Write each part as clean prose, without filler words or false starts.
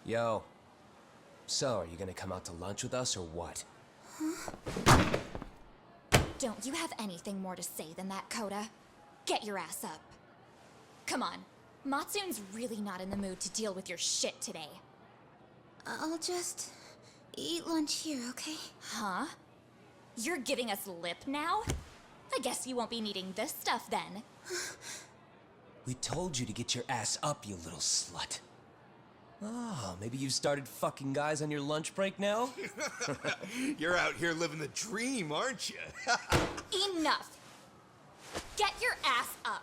Yo. So, are you gonna come out to lunch with us or what? Don't you have anything more to say than that, Koda? Get your ass up. Come on. Matsun's really not in the mood to deal with your shit today. I'll just eat lunch here, okay? Huh? You're giving us lip now? I guess you won't be needing this stuff then. We told you to get your ass up, you little slut. Oh, maybe you've started fucking guys on your lunch break now? You're out here living the dream, aren't you? Enough! Get your ass up!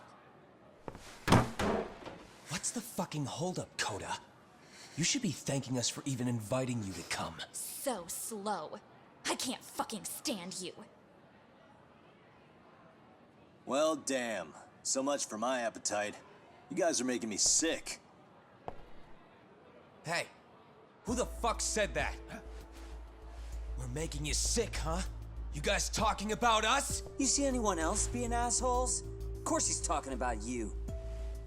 What's the fucking holdup, Koda? You should be thanking us for even inviting you to come. So slow. I can't fucking stand you. Well, damn. So much for my appetite. You guys are making me sick. Hey, who the fuck said that? We're making you sick, huh? You guys talking about us? You see anyone else being assholes? Of course he's talking about you.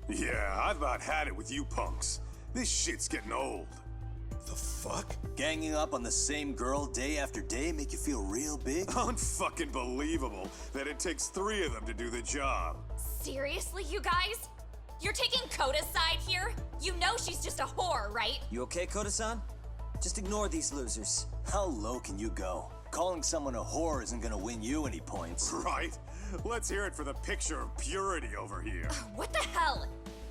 Yeah, I've about had it with you punks. This shit's getting old. The fuck? Ganging up on the same girl day after day make you feel real big? Unfucking believable that it takes 3 of them to do the job. Seriously, you guys? You're taking Koda's side here? You know she's just a whore, right? You okay, Koda-san? Just ignore these losers. How low can you go? Calling someone a whore isn't gonna win you any points. Right? Let's hear it for the picture of purity over here. What the hell?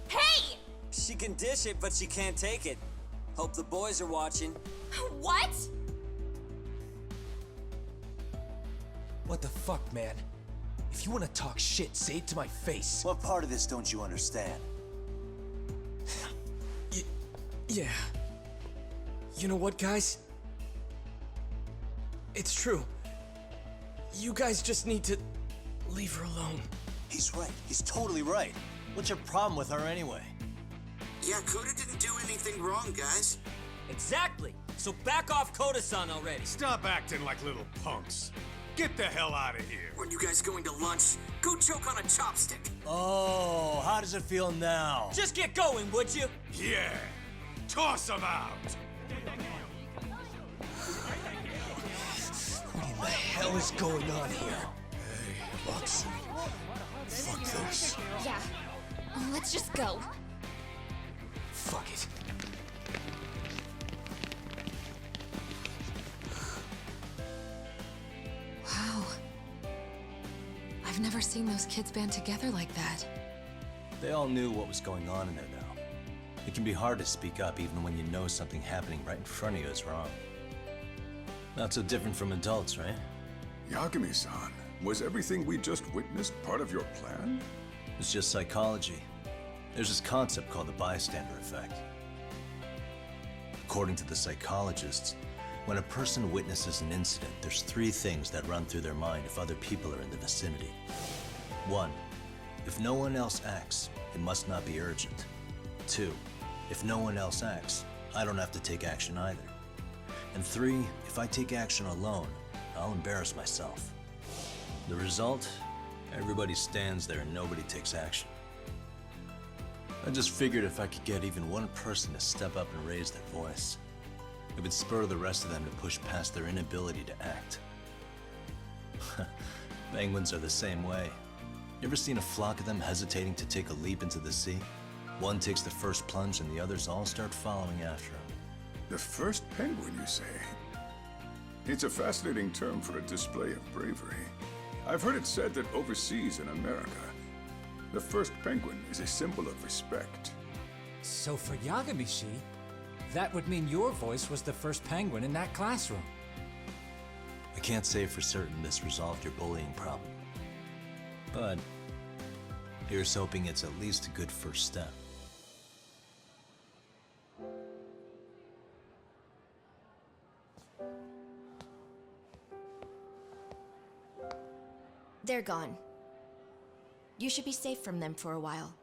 Hey! She can dish it, but she can't take it. Hope the boys are watching. What? What the fuck, man? If you wanna talk shit, say it to my face. What part of this don't you understand? Yeah. You know what, guys? It's true. You guys just need to leave her alone. He's right. He's totally right. What's your problem with her anyway? Yeah, Koda didn't do anything wrong, guys. Exactly. So back off Koda-san already. Stop acting like little punks. Get the hell out of here. Weren't you guys going to lunch? Go choke on a chopstick. Oh, how does it feel now? Just get going, would you? Yeah. Toss them out. What in the hell is going on here? Hey, Matsu. Fuck this. Yeah. Let's just go. Fuck it. Wow. I've never seen those kids band together like that. They all knew what was going on in there now. It can be hard to speak up even when you know something happening right in front of you is wrong. Not so different from adults, right? Yagami-san, was everything we just witnessed part of your plan? It's just psychology. There's this concept called the bystander effect. According to the psychologists, when a person witnesses an incident, there's 3 things that run through their mind if other people are in the vicinity. 1, if no one else acts, it must not be urgent. 2, if no one else acts, I don't have to take action either. And 3, if I take action alone, I'll embarrass myself. The result? Everybody stands there and nobody takes action. I just figured if I could get even one person to step up and raise their voice, it would spur the rest of them to push past their inability to act. Penguins are the same way. You ever seen a flock of them hesitating to take a leap into the sea? One takes the first plunge and the others all start following after him. The first penguin, you say? It's a fascinating term for a display of bravery. I've heard it said that overseas in America, the first penguin is a symbol of respect. So for Yagami-shi, that would mean your voice was the first penguin in that classroom. I can't say for certain this resolved your bullying problem. But here's hoping it's at least a good first step. They're gone. You should be safe from them for a while.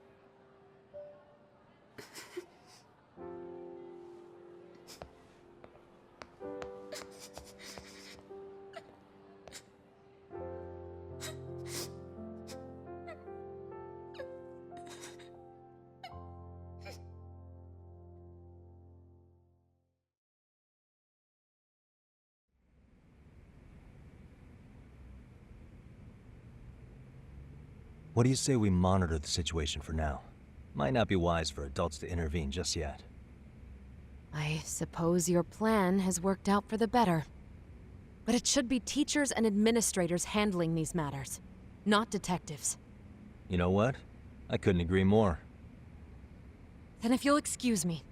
What do you say we monitor the situation for now? Might not be wise for adults to intervene just yet. I suppose your plan has worked out for the better. But it should be teachers and administrators handling these matters, not detectives. You know what? I couldn't agree more. Then if you'll excuse me.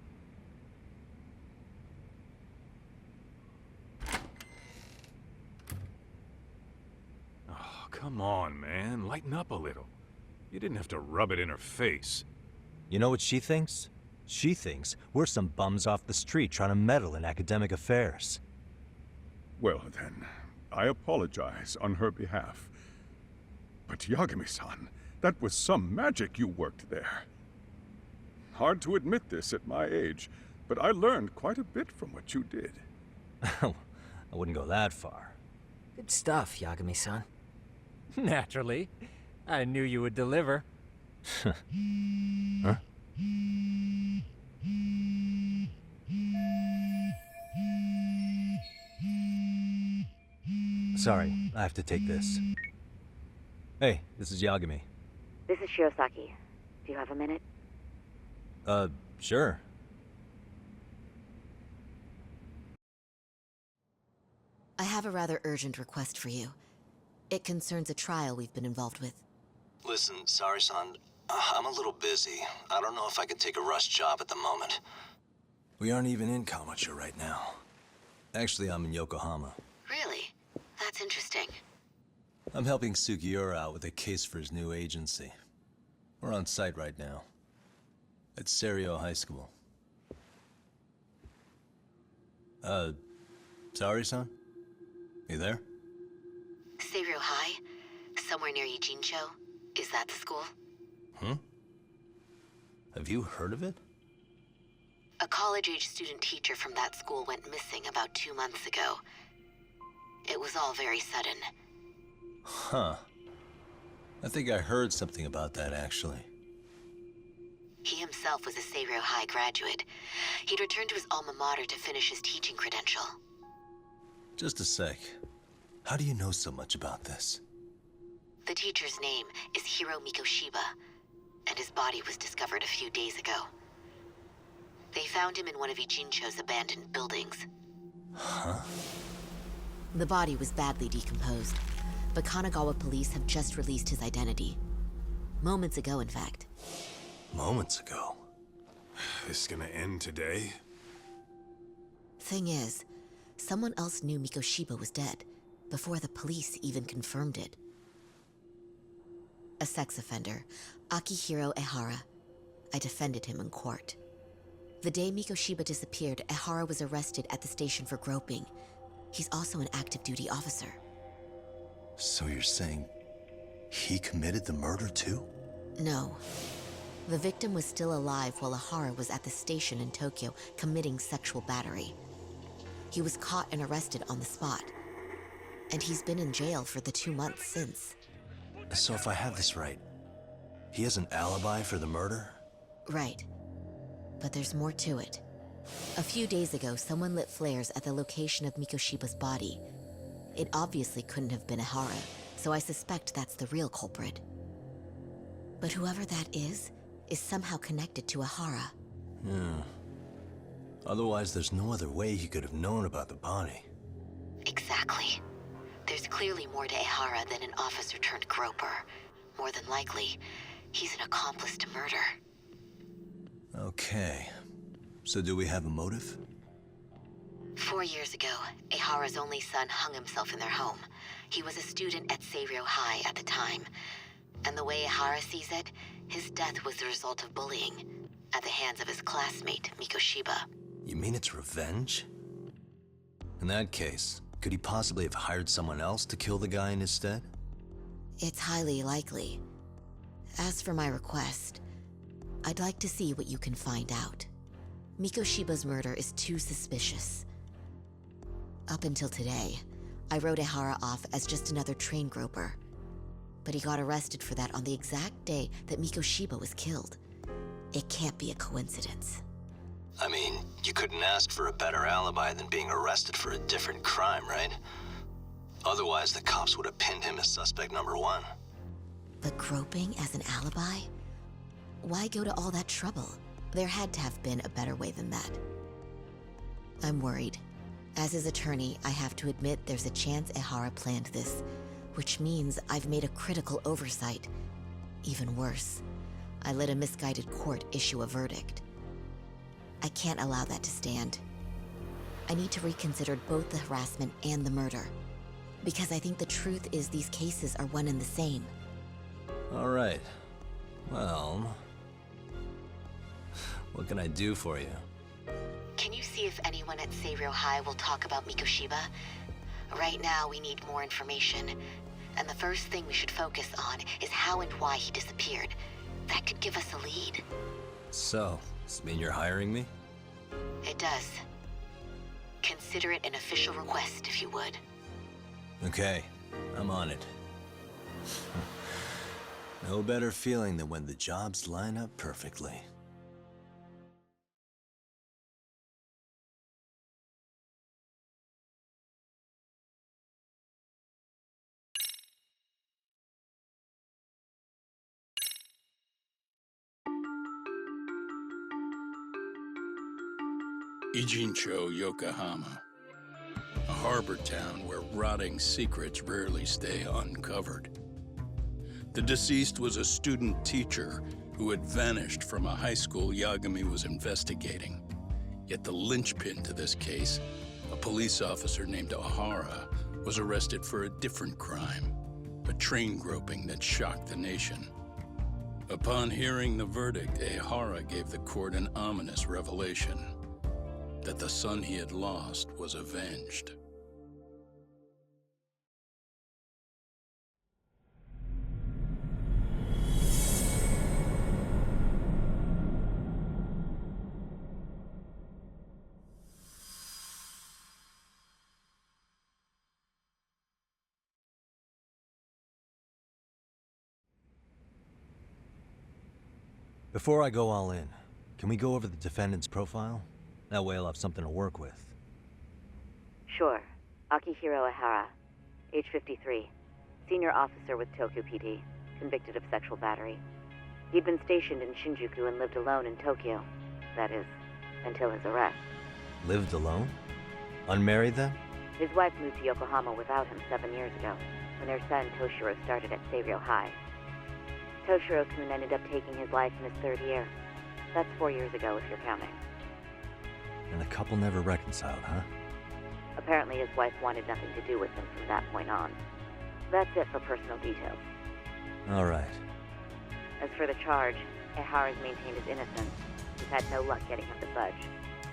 Oh, come on, man. Lighten up a little. You didn't have to rub it in her face. You know what she thinks? She thinks we're some bums off the street trying to meddle in academic affairs. Well then, I apologize on her behalf. But Yagami-san, that was some magic you worked there. Hard to admit this at my age, but I learned quite a bit from what you did. I wouldn't go that far. Good stuff, Yagami-san. Naturally. I knew you would deliver. Huh? Sorry, I have to take this. Hey, this is Yagami. This is Shirosaki. Do you have a minute? Sure. I have a rather urgent request for you. It concerns a trial we've been involved with. Listen, Sari-san, I'm a little busy. I don't know if I could take a rush job at the moment. We aren't even in Kamurocho right now. Actually, I'm in Yokohama. Really? That's interesting. I'm helping Sugiura out with a case for his new agency. We're on site right now. At Seiryo High School. Sari-san? You there? Seiryo High? Somewhere near Ijincho? Is that the school? Have you heard of it? A college-age student teacher from that school went missing about 2 months ago. It was all very sudden. Huh. I think I heard something about that, actually. He himself was a Seiryo High graduate. He'd returned to his alma mater to finish his teaching credential. Just a sec. How do you know so much about this? The teacher's name is Hiro Mikoshiba, and his body was discovered a few days ago. They found him in one of Ijincho's abandoned buildings. Huh? The body was badly decomposed, but Kanagawa police have just released his identity. Moments ago, in fact. Moments ago? This gonna end today? Thing is, someone else knew Mikoshiba was dead, before the police even confirmed it. A sex offender, Akihiro Ehara. I defended him in court. The day Mikoshiba disappeared, Ehara was arrested at the station for groping. He's also an active duty officer. So you're saying he committed the murder too? No. The victim was still alive while Ehara was at the station in Tokyo committing sexual battery. He was caught and arrested on the spot. And he's been in jail for the 2 months since. So if I have this right, he has an alibi for the murder? Right. But there's more to it. A few days ago, someone lit flares at the location of Mikoshiba's body. It obviously couldn't have been Ehara, so I suspect that's the real culprit. But whoever that is somehow connected to Ehara. Yeah. Otherwise, there's no other way he could have known about the body. Exactly. There's clearly more to Ehara than an officer-turned-groper. More than likely, he's an accomplice to murder. Okay. So do we have a motive? 4 years ago, Ehara's only son hung himself in their home. He was a student at Seiryo High at the time. And the way Ehara sees it, his death was the result of bullying at the hands of his classmate, Mikoshiba. You mean it's revenge? In that case, could he possibly have hired someone else to kill the guy in his stead? It's highly likely. As for my request, I'd like to see what you can find out. Mikoshiba's murder is too suspicious. Up until today, I wrote Ehara off as just another train groper. But he got arrested for that on the exact day that Mikoshiba was killed. It can't be a coincidence. I mean, you couldn't ask for a better alibi than being arrested for a different crime, right? Otherwise, the cops would have pinned him as suspect number one. But groping as an alibi? Why go to all that trouble? There had to have been a better way than that. I'm worried. As his attorney, I have to admit there's a chance Ehara planned this, which means I've made a critical oversight. Even worse, I let a misguided court issue a verdict. I can't allow that to stand. I need to reconsider both the harassment and the murder, because I think the truth is these cases are one and the same. All right. Well, what can I do for you? Can you see if anyone at Seiryō High will talk about Mikoshiba? Right now, we need more information. And the first thing we should focus on is how and why he disappeared. That could give us a lead. So, does this mean you're hiring me? It does. Consider it an official request, if you would. Okay, I'm on it. No better feeling than when the jobs line up perfectly. Ijincho, Yokohama. A harbor town where rotting secrets rarely stay uncovered. The deceased was a student teacher who had vanished from a high school Yagami was investigating. Yet the linchpin to this case, a police officer named Ehara, was arrested for a different crime, a train groping that shocked the nation. Upon hearing the verdict, Ehara gave the court an ominous revelation: that the son he had lost was avenged. Before I go all in, can we go over the defendant's profile? That way I'll have something to work with. Sure. Akihiro Ehara, age 53, senior officer with Tokyo PD, convicted of sexual battery. He'd been stationed in Shinjuku and lived alone in Tokyo. That is, until his arrest. Lived alone? Unmarried then? His wife moved to Yokohama without him 7 years ago, when their son Toshiro started at Seiryō High. Toshiro-kun ended up taking his life in his 3rd year. That's 4 years ago, if you're counting. And the couple never reconciled, huh? Apparently his wife wanted nothing to do with him from that point on. That's it for personal details. All right. As for the charge, Ehara's maintained his innocence. He's had no luck getting him to budge.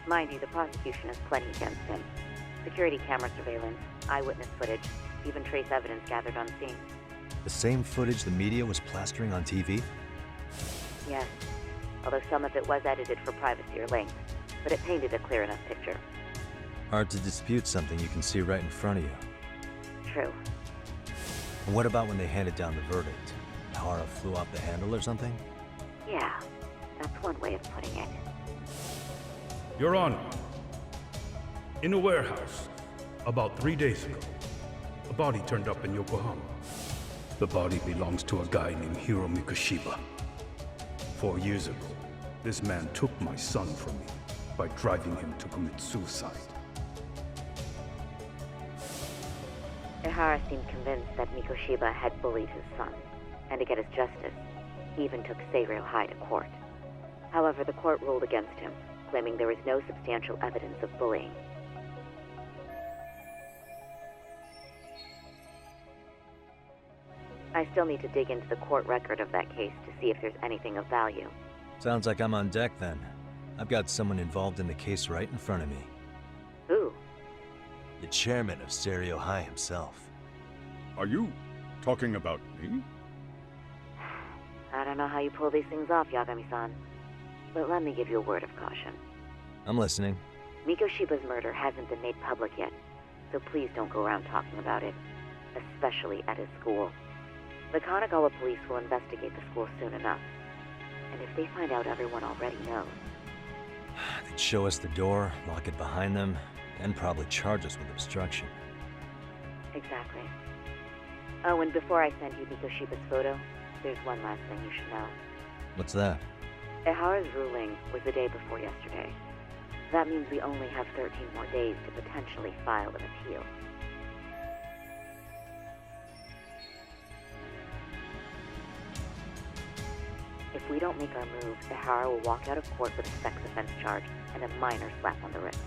Mind you, the prosecution has plenty against him. Security camera surveillance, eyewitness footage, even trace evidence gathered on scene. The same footage the media was plastering on TV? Yes, although some of it was edited for privacy or length, but it painted a clear enough picture. Hard to dispute something you can see right in front of you. True. And what about when they handed down the verdict? Ehara flew off the handle or something? Yeah, that's one way of putting it. Your Honor, in a warehouse, about 3 days ago, a body turned up in Yokohama. The body belongs to a guy named Hiro Mikoshiba. 4 years ago, this man took my son from me by driving him to commit suicide. Ehara seemed convinced that Mikoshiba had bullied his son, and to get his justice, he even took Seiryō High to court. However, the court ruled against him, claiming there was no substantial evidence of bullying. I still need to dig into the court record of that case to see if there's anything of value. Sounds like I'm on deck then. I've got someone involved in the case right in front of me. Who? The chairman of Seiryō High himself. Are you talking about me? I don't know how you pull these things off, Yagami-san. But let me give you a word of caution. I'm listening. Mikoshiba's murder hasn't been made public yet, so please don't go around talking about it, especially at his school. The Kanagawa police will investigate the school soon enough, and if they find out everyone already knows... They'd show us the door, lock it behind them, and probably charge us with obstruction. Exactly. Oh, and before I send you Mikoshiba's photo, There's one last thing you should know. What's that? Ehara's ruling was the day before yesterday. That means we only have 13 more days to potentially file an appeal. If we don't make our move, Ehara will walk out of court with a sex offense charge and a minor slap on the wrist.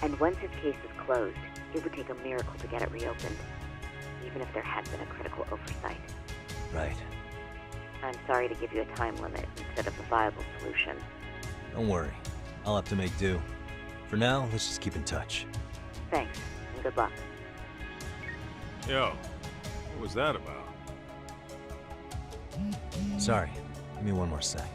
And once his case is closed, it would take a miracle to get it reopened, even if there had been a critical oversight. Right. I'm sorry to give you a time limit instead of a viable solution. Don't worry. I'll have to make do. For now, let's just keep in touch. Thanks, and good luck. Yo, what was that about? Sorry. Give me one more sec.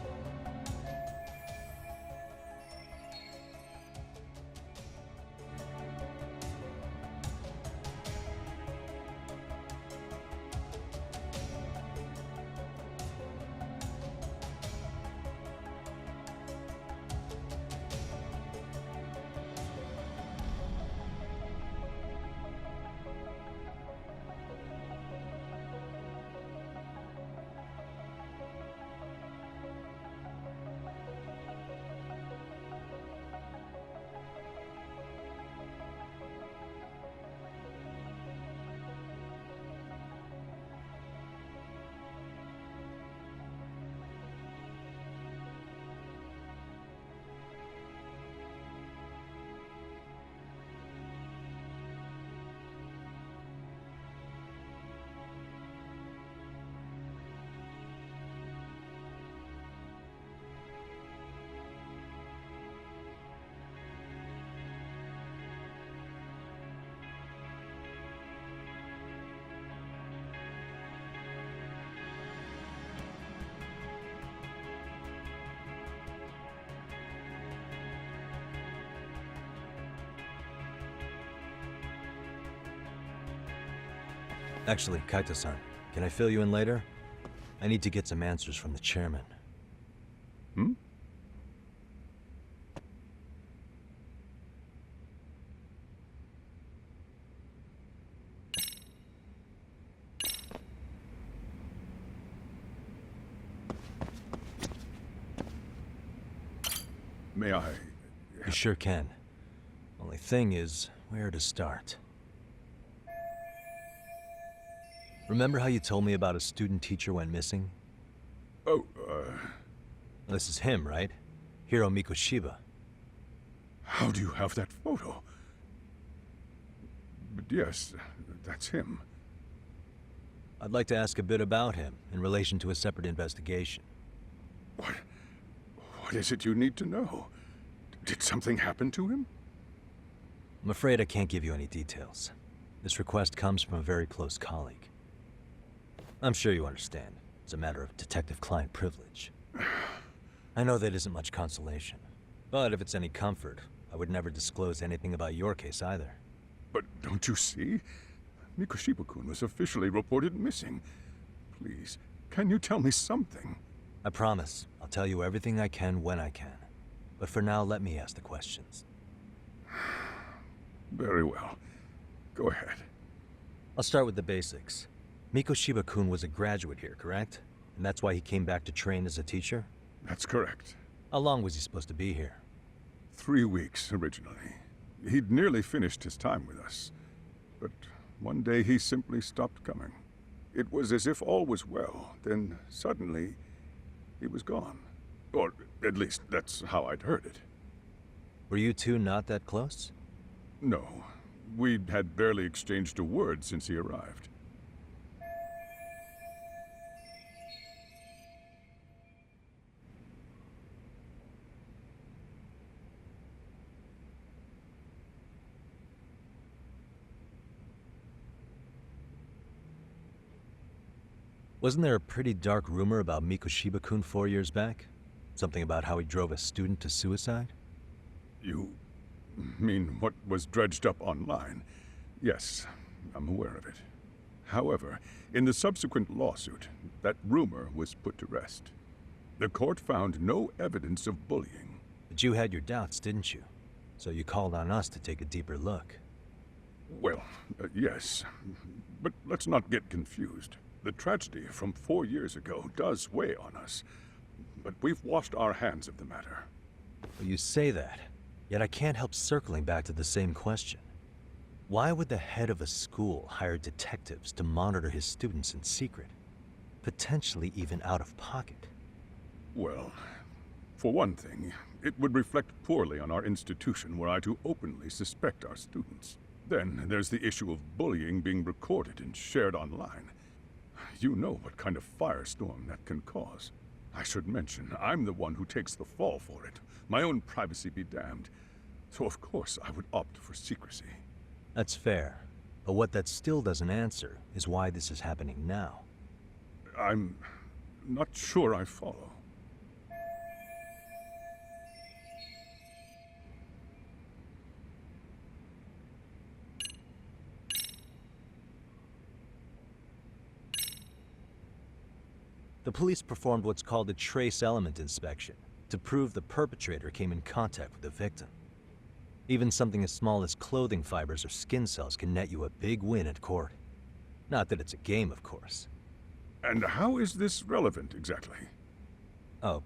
Actually, Kaito-san, can I fill you in later? I need to get some answers from the chairman. Hmm? May I? You sure can. Only thing is, where to start? Remember how you told me about a student teacher went missing? Oh, This is him, right? Hiro Mikoshiba. How do you have that photo? But yes, that's him. I'd like to ask a bit about him in relation to a separate investigation. What is it you need to know? Did something happen to him? I'm afraid I can't give you any details. This request comes from a very close colleague. I'm sure you understand. It's a matter of detective-client privilege. I know that isn't much consolation. But if it's any comfort, I would never disclose anything about your case either. But don't you see? Mikoshiba-kun was officially reported missing. Please, can you tell me something? I promise. I'll tell you everything I can when I can. But for now, let me ask the questions. Very well. Go ahead. I'll start with the basics. Mikoshiba-kun was a graduate here, correct? And that's why he came back to train as a teacher? That's correct. How long was he supposed to be here? 3 weeks, originally. He'd nearly finished his time with us. But one day he simply stopped coming. It was as if all was well, then suddenly he was gone. Or at least that's how I'd heard it. Were you two not that close? No. We'd had barely exchanged a word since he arrived. Wasn't there a pretty dark rumor about Mikoshiba-kun 4 years back? Something about how he drove a student to suicide? You mean what was dredged up online? Yes, I'm aware of it. However, in the subsequent lawsuit, that rumor was put to rest. The court found no evidence of bullying. But you had your doubts, didn't you? So you called on us to take a deeper look. Well, yes. But let's not get confused. The tragedy from 4 years ago does weigh on us, but we've washed our hands of the matter. Well, you say that, yet I can't help circling back to the same question. Why would the head of a school hire detectives to monitor his students in secret? Potentially even out of pocket. Well, for one thing, it would reflect poorly on our institution were I to openly suspect our students. Then there's the issue of bullying being recorded and shared online. You know what kind of firestorm that can cause. I should mention, I'm the one who takes the fall for it. My own privacy be damned. So of course I would opt for secrecy. That's fair. But what that still doesn't answer is why this is happening now. I'm not sure I follow. The police performed what's called a trace element inspection to prove the perpetrator came in contact with the victim. Even something as small as clothing fibers or skin cells can net you a big win at court. Not that it's a game, of course. And how is this relevant, exactly? Oh,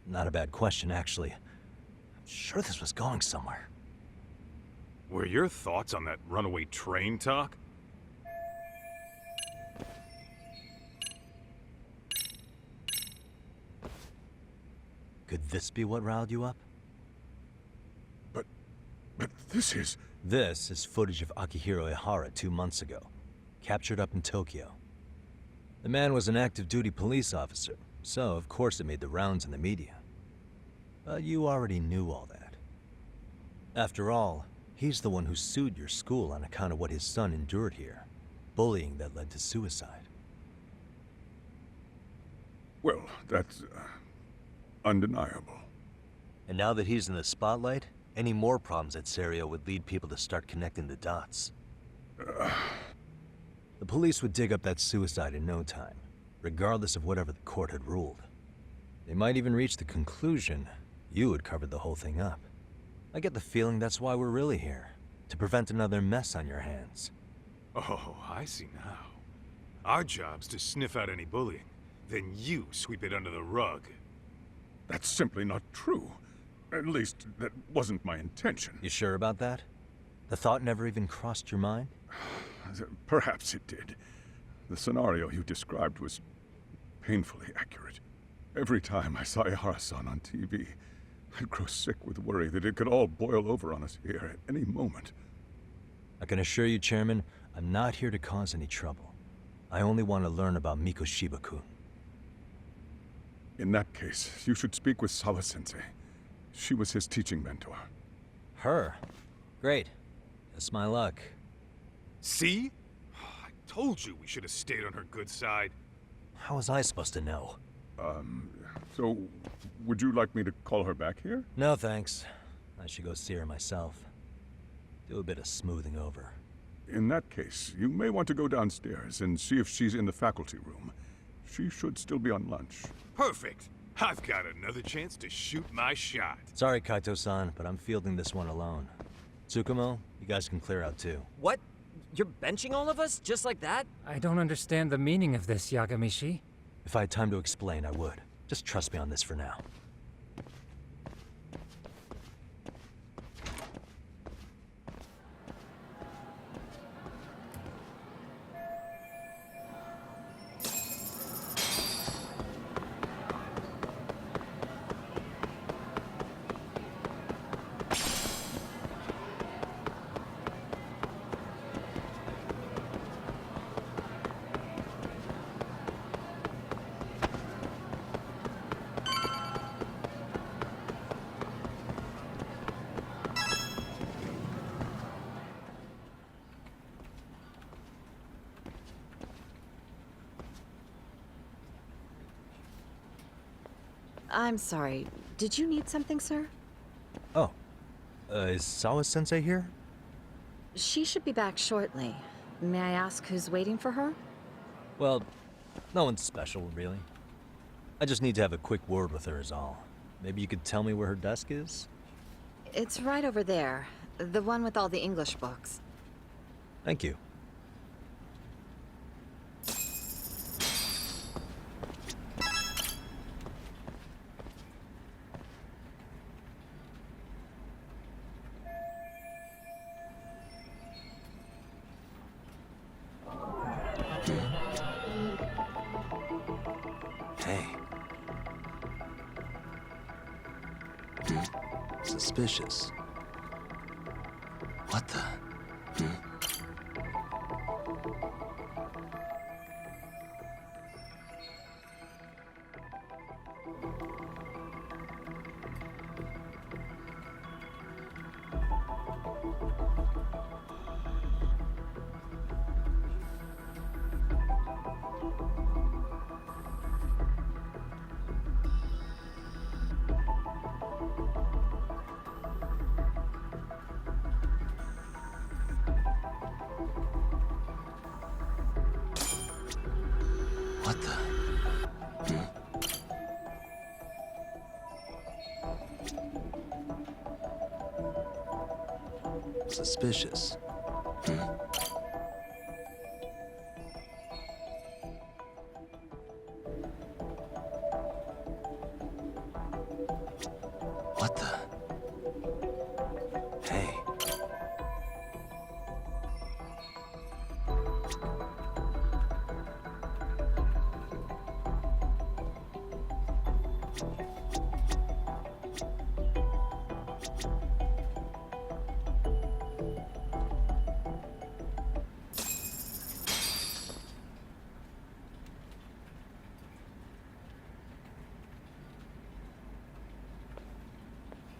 not a bad question, actually. I'm sure this was going somewhere. Were your thoughts on that runaway train talk? Could this be what riled you up? But this is... This is footage of Akihiro Ihara 2 months ago, captured up in Tokyo. The man was an active-duty police officer, so of course it made the rounds in the media. But you already knew all that. After all, he's the one who sued your school on account of what his son endured here. Bullying that led to suicide. Well, that's... undeniable. And now that he's in the spotlight, any more problems at Serio would lead people to start connecting the dots. The police would dig up that suicide in no time, regardless of whatever the court had ruled. They might even reach the conclusion you had covered the whole thing up. I get the feeling that's why we're really here, to prevent another mess on your hands. Oh, I see now. Our job's to sniff out any bullying, then you sweep it under the rug. That's simply not true. At least, that wasn't my intention. You sure about that? The thought never even crossed your mind? Perhaps it did. The scenario you described was painfully accurate. Every time I saw Ihara-san on TV, I'd grow sick with worry that it could all boil over on us here at any moment. I can assure you, Chairman, I'm not here to cause any trouble. I only want to learn about Mikoshiba-kun. In that case, you should speak with Sawa-sensei. She was his teaching mentor. Her? Great. That's my luck. See? I told you we should have stayed on her good side. How was I supposed to know? So, would you like me to call her back here? No, thanks. I should go see her myself. Do a bit of smoothing over. In that case, you may want to go downstairs and see if she's in the faculty room. She should still be on lunch. Perfect. I've got another chance to shoot my shot. Sorry, Kaito-san, but I'm fielding this one alone. Tsukumo, you guys can clear out too. What? You're benching all of us? Just like that? I don't understand the meaning of this, Yagamishi. If I had time to explain, I would. Just trust me on this for now. I'm sorry. Did you need something, sir? Oh. Is Sawa-sensei here? She should be back shortly. May I ask who's waiting for her? Well, no one's special, really. I just need to have a quick word with her is all. Maybe you could tell me where her desk is? It's right over there. The one with all the English books. Thank you. Hey. Suspicious. What the? What the? Suspicious. What the? Hey.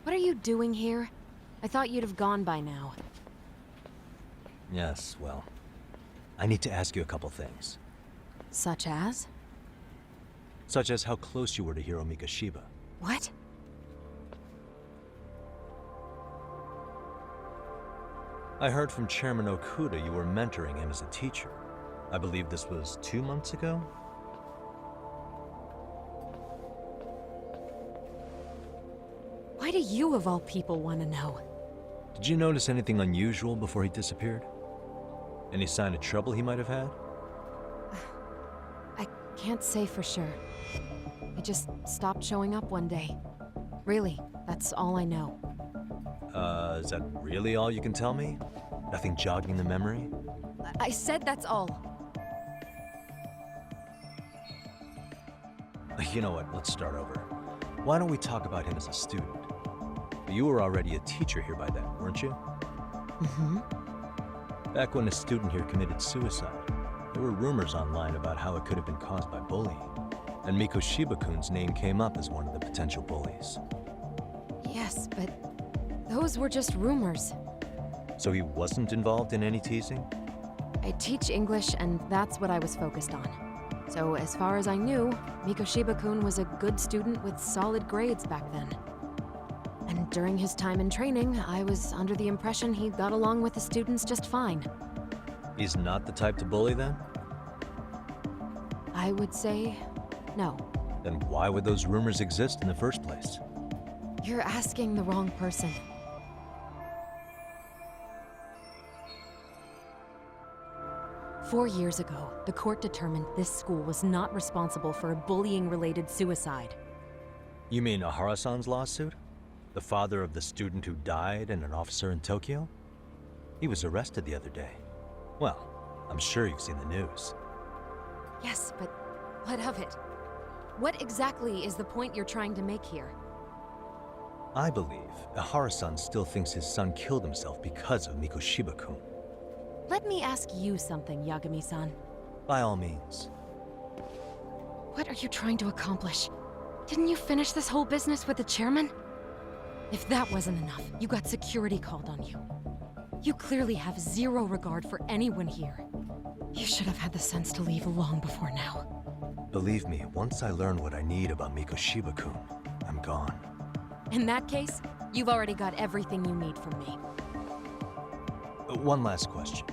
What are you doing here? I thought you'd have gone by now. Yes, well, I need to ask you a couple things. Such as? Such as how close you were to Hiro Mikoshiba. What? I heard from Chairman Okuda you were mentoring him as a teacher. I believe this was 2 months ago? Why do you, of all people, want to know? Did you notice anything unusual before he disappeared? Any sign of trouble he might have had? I can't say for sure. He just stopped showing up one day. Really, that's all I know. Is that really all you can tell me? Nothing jogging the memory? I said that's all. You know what, let's start over. Why don't we talk about him as a student? You were already a teacher here by then, weren't you? Mm-hmm. Back when a student here committed suicide, there were rumors online about how it could have been caused by bullying. And Mikoshiba-kun's name came up as one of the potential bullies. Yes, but those were just rumors. So he wasn't involved in any teasing? I teach English, and that's what I was focused on. So as far as I knew, Mikoshiba-kun was a good student with solid grades back then. And during his time in training, I was under the impression he got along with the students just fine. He's not the type to bully then? I would say no. Then why would those rumors exist in the first place? You're asking the wrong person. Four years ago, the court determined this school was not responsible for a bullying-related suicide. You mean Ahara-san's lawsuit? The father of the student who died and an officer in Tokyo? He was arrested the other day. Well, I'm sure you've seen the news. Yes, but what of it? What exactly is the point you're trying to make here? I believe Ahara-san still thinks his son killed himself because of Mikoshiba-kun. Let me ask you something, Yagami-san. By all means. What are you trying to accomplish? Didn't you finish this whole business with the chairman? If that wasn't enough, you got security called on you. You clearly have zero regard for anyone here. You should have had the sense to leave long before now. Believe me, once I learn what I need about Mikoshiba-kun, I'm gone. In that case, you've already got everything you need from me. One last question.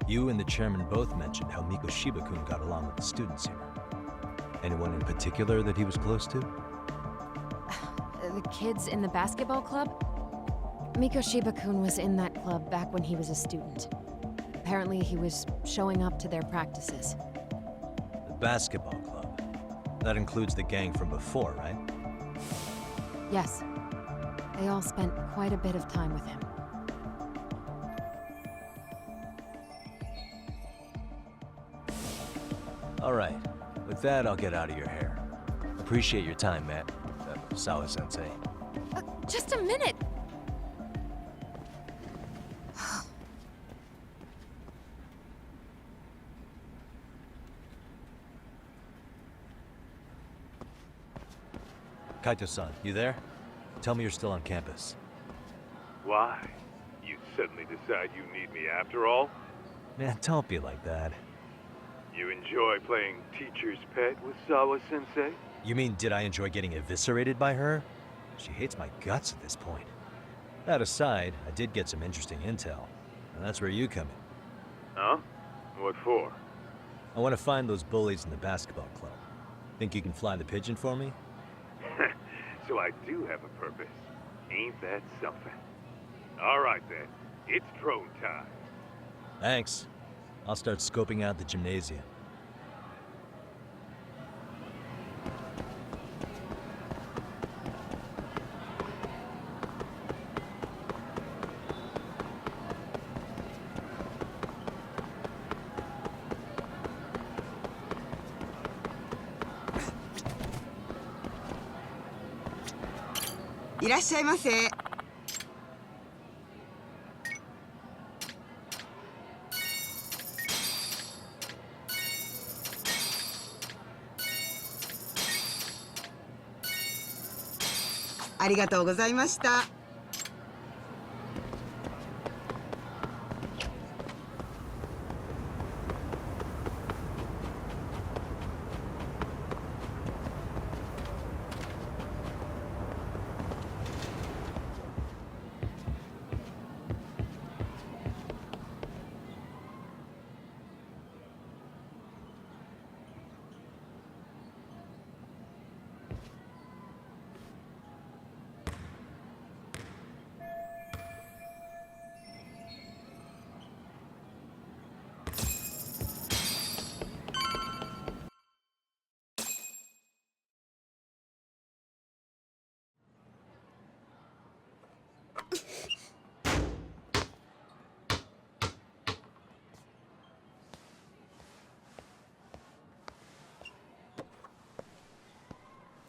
You and the chairman both mentioned how Mikoshiba-kun got along with the students here. Anyone in particular that he was close to? The kids in the basketball club? Mikoshiba-kun was in that club back when he was a student. Apparently he was showing up to their practices. The basketball club? That includes the gang from before, right? Yes. They all spent quite a bit of time with him. All right. With that, I'll get out of your hair. Appreciate your time, Matt. Sawa-sensei. Just a minute! Kaito-san, you there? Tell me you're still on campus. Why? You suddenly decide you need me after all? Man, don't be like that. You enjoy playing teacher's pet with Sawa-sensei? You mean, did I enjoy getting eviscerated by her? She hates my guts at this point. That aside, I did get some interesting intel, and that's where you come in. Huh? What for? I want to find those bullies in the basketball club. Think you can fly the pigeon for me? So I do have a purpose. Ain't that something? All right then, it's drone time. Thanks. I'll start scoping out the gymnasium.いらっしゃいませ。ありがとうございました。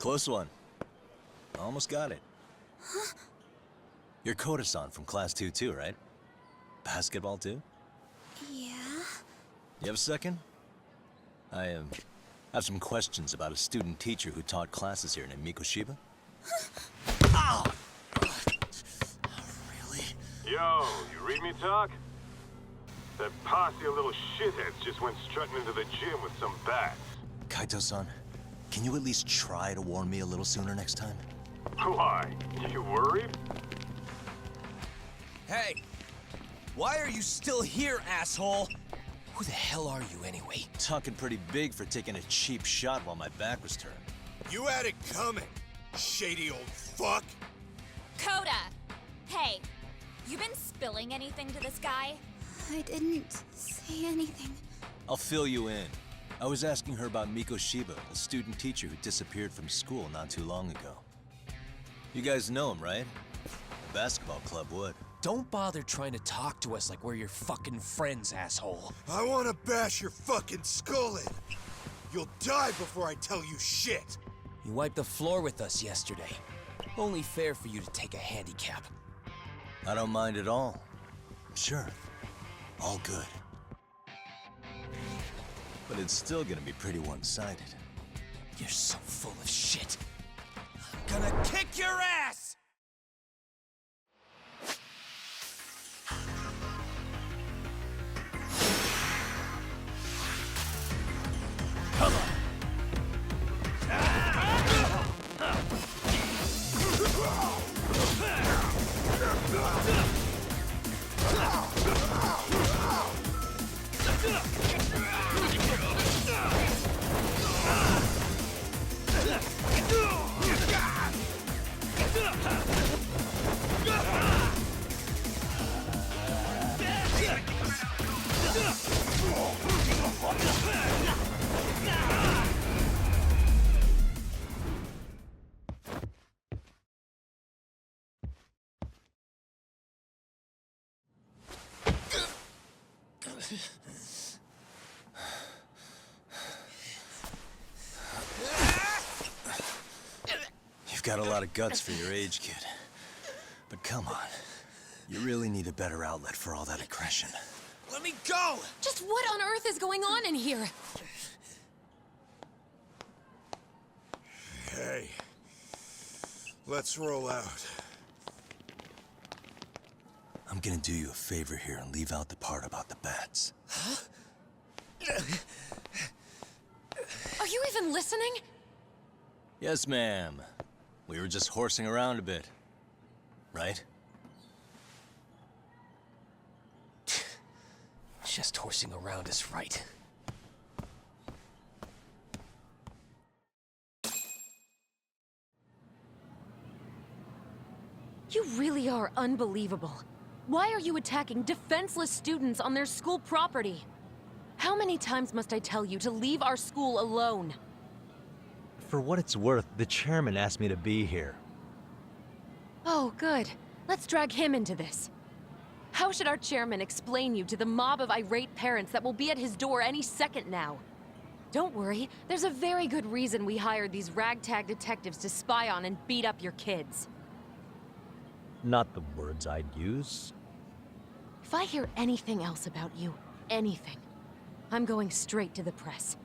Close one. Almost got it. Huh? You're Koda-san from Class 2 too, right? Basketball too? Yeah? You have a second? I have some questions about a student teacher who taught classes here named Mikoshiba. Ow! Really? Yo, you read me talk? That posse of little shitheads just went strutting into the gym with some bats. Kaito-san, can you at least try to warn me a little sooner next time? Why? You worried? Hey! Why are you still here, asshole? Who the hell are you anyway? Talking pretty big for taking a cheap shot while my back was turned. You had it coming, shady old fuck! Koda! Hey, you been spilling anything to this guy? I didn't say anything. I'll fill you in. I was asking her about Mikoshiba, a student teacher who disappeared from school not too long ago. You guys know him, right? The basketball club would. Don't bother trying to talk to us like we're your fucking friends, asshole. I wanna bash your fucking skull in. You'll die before I tell you shit. You wiped the floor with us yesterday. Only fair for you to take a handicap. I don't mind at all. Sure. All good. But it's still gonna be pretty one-sided. You're so full of shit. I'm gonna kick your ass! Come on! You've got a lot of guts for your age, kid. But come on. You really need a better outlet for all that aggression. Let me go! Just what on earth is going on in here? Hey. Let's roll out. I'm gonna do you a favor here and leave out the part about the bats. Are you even listening? Yes, ma'am. We were just horsing around a bit. Right? Just horsing around is right. You really are unbelievable. Why are you attacking defenseless students on their school property? How many times must I tell you to leave our school alone? For what it's worth, the chairman asked me to be here. Oh, good. Let's drag him into this. How should our chairman explain you to the mob of irate parents that will be at his door any second now? Don't worry, there's a very good reason we hired these ragtag detectives to spy on and beat up your kids. Not the words I'd use. If I hear anything else about you, anything, I'm going straight to the press.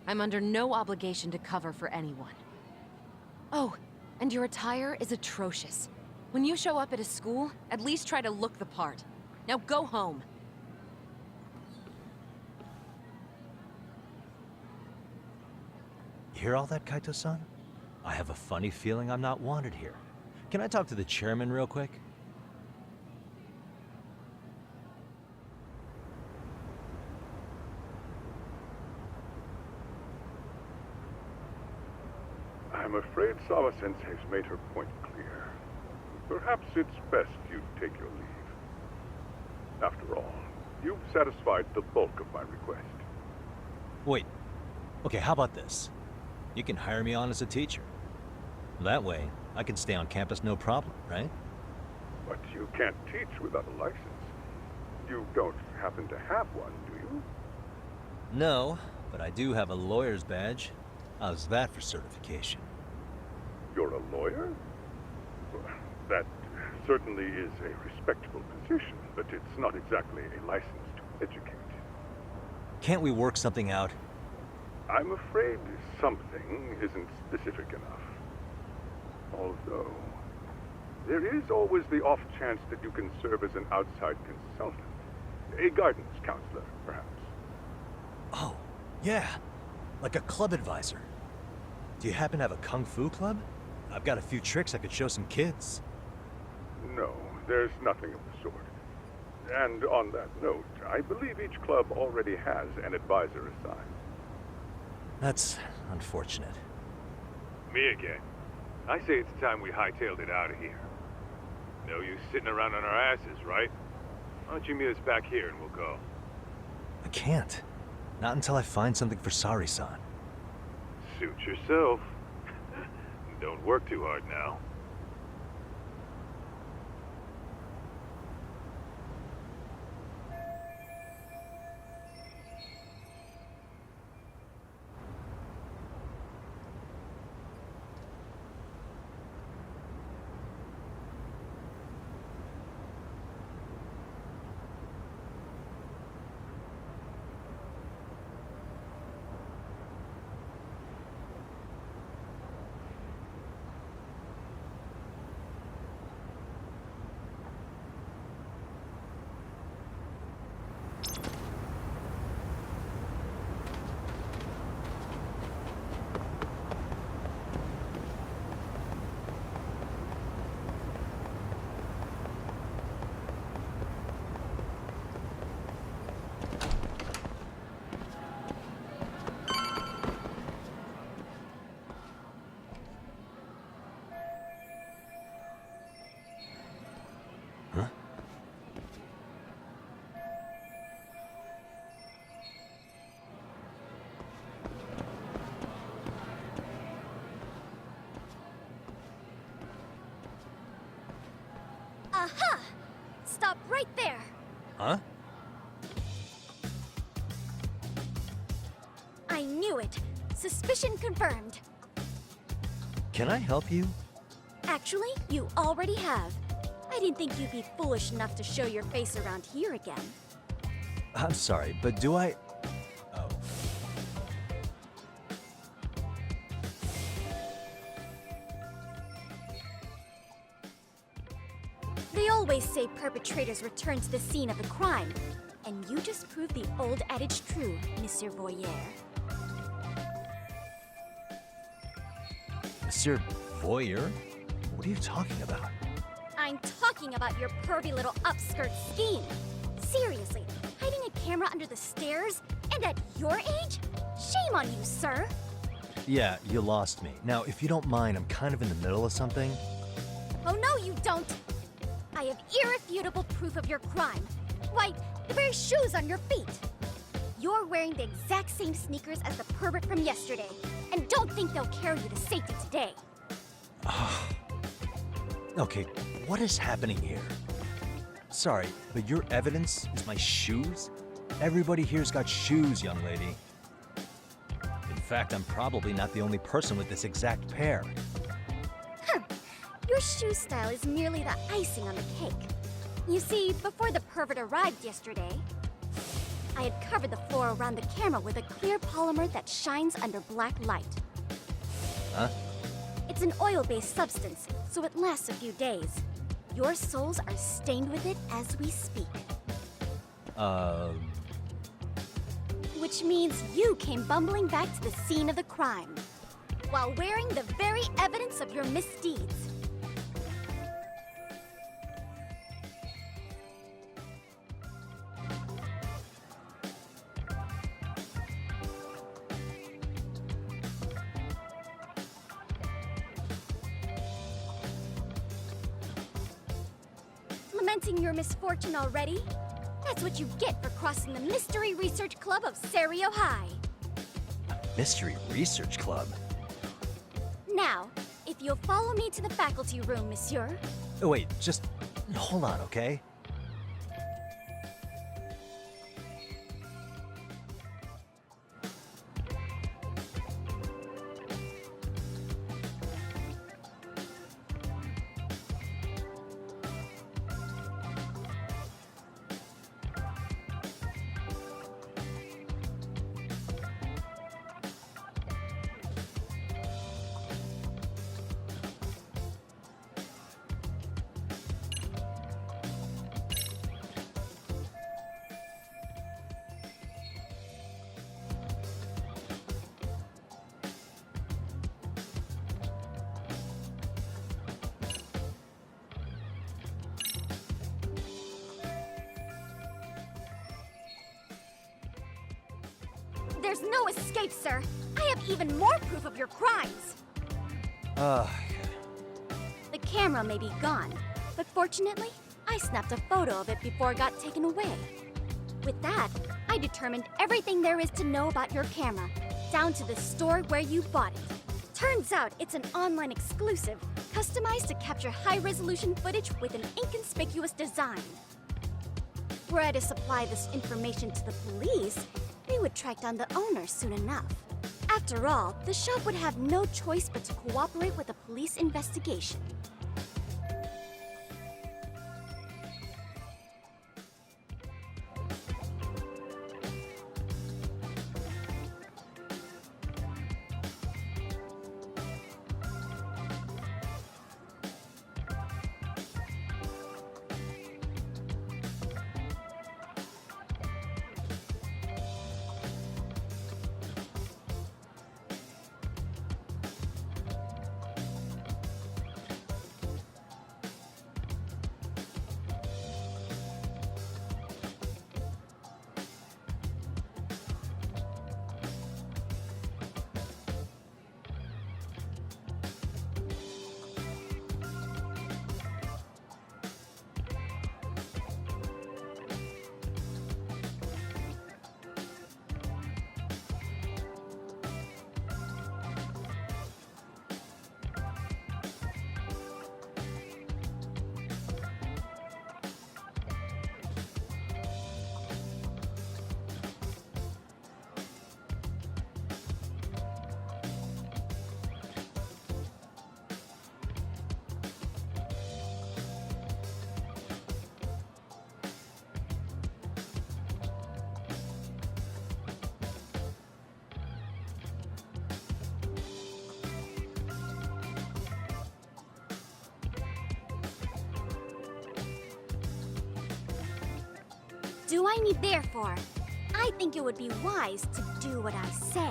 I'm under no obligation to cover for anyone. Oh, and your attire is atrocious. When you show up at a school, at least try to look the part. Now go home. You hear all that, Kaito-san? I have a funny feeling I'm not wanted here. Can I talk to the chairman real quick? I'm afraid Sawa-sensei's made her point clear. Perhaps it's best you take your leave. After all, you've satisfied the bulk of my request. Wait. Okay, how about this? You can hire me on as a teacher. That way, I can stay on campus no problem, right? But you can't teach without a license. You don't happen to have one, do you? No, but I do have a lawyer's badge. How's that for certification? You're a lawyer? Well, that certainly is a respectable position, but it's not exactly a license to educate. Can't we work something out? I'm afraid something isn't specific enough. Although, there is always the off chance that you can serve as an outside consultant. A guidance counselor, perhaps. Oh, yeah. Like a club advisor. Do you happen to have a kung fu club? I've got a few tricks I could show some kids. No, there's nothing of the sort. And on that note, I believe each club already has an advisor assigned. That's unfortunate. Me again. I say it's time we hightailed it out of here. No use sitting around on our asses, right? Why don't you meet us back here and we'll go? I can't. Not until I find something for Sari-san. Suit yourself. Don't work too hard now. Aha! Stop right there! Huh? I knew it! Suspicion confirmed. Can I help you? Actually, you already have. I didn't think you'd be foolish enough to show your face around here again. I'm sorry, but do I... Oh. They always say perpetrators return to the scene of the crime. And you just proved the old adage true, Monsieur Voyeur. Monsieur Voyeur? What are you talking about? I'm talking about your pervy little upskirt scheme. Seriously, hiding a camera under the stairs? And at your age? Shame on you, sir! Yeah, you lost me. Now, if you don't mind, I'm kind of in the middle of something. Oh no, you don't! I have irrefutable proof of your crime. Why, the very shoes on your feet! You're wearing the exact same sneakers as the pervert from yesterday, and don't think they'll carry you to safety today. Okay, what is happening here? Sorry, but your evidence is my shoes? Everybody here's got shoes, young lady. In fact, I'm probably not the only person with this exact pair. Your shoe style is merely the icing on the cake. You see, before the pervert arrived yesterday, I had covered the floor around the camera with a clear polymer that shines under black light. Huh? It's an oil-based substance, so it lasts a few days. Your soles are stained with it as we speak. Which means you came bumbling back to the scene of the crime, while wearing the very evidence of your misdeeds. Lamenting your misfortune already? That's what you get for crossing the Mystery Research Club of Serio High. Mystery Research Club? Now, if you'll follow me to the faculty room, monsieur. Oh, wait, just hold on, okay? There's no escape, sir. I have even more proof of your crimes. The camera may be gone, but fortunately, I snapped a photo of it before it got taken away. With that, I determined everything there is to know about your camera, down to the store where you bought it. Turns out it's an online exclusive, customized to capture high-resolution footage with an inconspicuous design. Were I to supply this information to the police, they would track down the owner soon enough. After all, the shop would have no choice but to cooperate with the police investigation. do I need therefore? I think it would be wise to do what I say.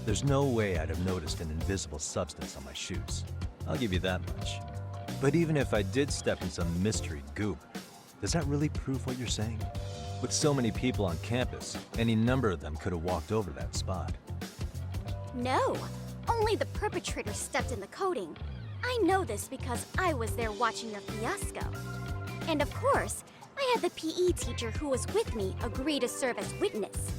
There's no way I'd have noticed an invisible substance on my shoes. I'll give you that much. But even if I did step in some mystery goop, does that really prove what you're saying? With so many people on campus, any number of them could have walked over that spot. No, only the perpetrator stepped in the coating. I know this because I was there watching your fiasco. And of course, I had the PE teacher who was with me agree to serve as witness.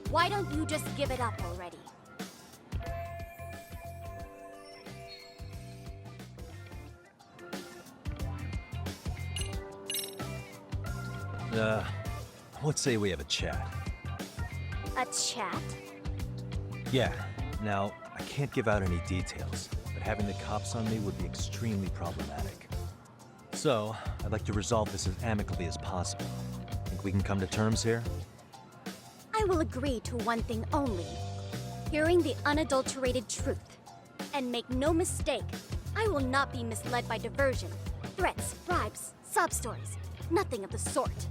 Why don't you just give it up already? Let's say we have a chat. A chat? Yeah. Now, I can't give out any details, but having the cops on me would be extremely problematic. So, I'd like to resolve this as amicably as possible. Think we can come to terms here? I will agree to one thing only. Hearing the unadulterated truth. And make no mistake, I will not be misled by diversion, threats, bribes, sob stories. Nothing of the sort.